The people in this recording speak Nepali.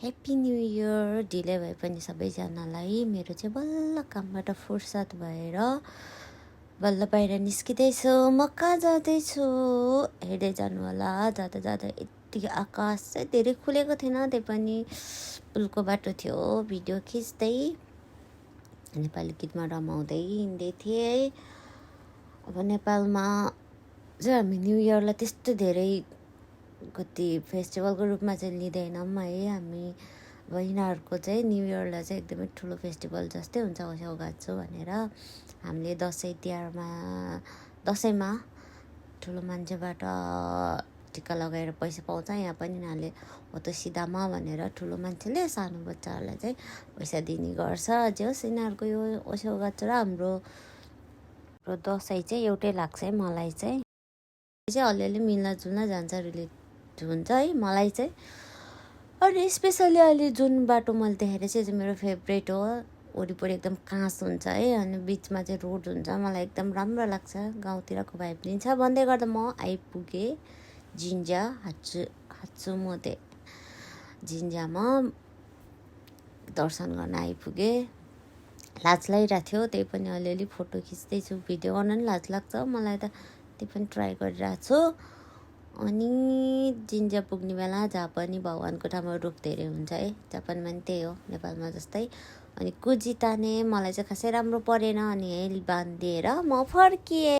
ह्याप्पी न्यू इयर ढिलै भए पनि सबैजनालाई। मेरो चाहिँ बल्ल कामबाट फुर्सद भएर बल्ल बाहिर निस्किँदैछु। म कहाँ जाँदैछु हेर्दै जानु होला। जाँदा जाँदा यति आकाश चाहिँ धेरै खुलेको थिएन, त्यही पनि पुलको बाटो थियो। भिडियो खिच्दै नेपाली गीतमा रमाउँदै हिँड्दै थिएँ। अब नेपालमा चाहिँ हामी न्यु इयरलाई त्यस्तो धेरै कति फेस्टिभलको रूपमा चाहिँ लिँदैनौँ है। हामी अब यिनीहरूको चाहिँ न्यु इयरलाई चाहिँ एकदमै ठुलो फेस्टिभल जस्तै हुन्छ औँसी भनेर। हामीले दसैँमा ठुलो मान्छेबाट टिका लगाएर पैसा पाउँछ। यहाँ पनि यिनीहरूले हो त सिधामा भनेर ठुलो मान्छेले सानो बच्चाहरूलाई चाहिँ पैसा दिने गर्छ। जे होस् यिनीहरूको यो औँसी र हाम्रो दसैँ चाहिँ एउटै लाग्छ है। मलाई चाहिँ अलिअलि मिल्नजुल्न जान्छ, रिलेट हुन्छ है मलाई चाहिँ। अनि स्पेसली अहिले जुन बाटो मैले देखेर चाहिँ मेरो फेभरेट हो। वरिपरि एकदम काँस हुन्छ है, अनि बिचमा चाहिँ रोड हुन्छ। मलाई एकदम राम्रो लाग्छ, गाउँतिरको भाइब दिन्छ। भन्दै गर्दा म आइपुगेँ जिन्जा हात्सुमोते जिन्जामा दर्शन गर्न आइपुगेँ। लाज लागिरहेको थियो, त्यही पनि अलिअलि फोटो खिच्दैछु। भिडियो गर्न पनि लाज लाग्छ मलाई त, त्यही पनि ट्राई गरिरहेको छु। अनि जिन्जा पुग्ने बेला जहाँ पनि भगवान्को ठाउँमा रुख धेरै हुन्छ है। जापानमा पनि त्यही हो, नेपालमा जस्तै। अनि कुजी ताने मलाई चाहिँ खासै राम्रो परेन, अनि हेल बाँधिदिएर म फर्किएँ।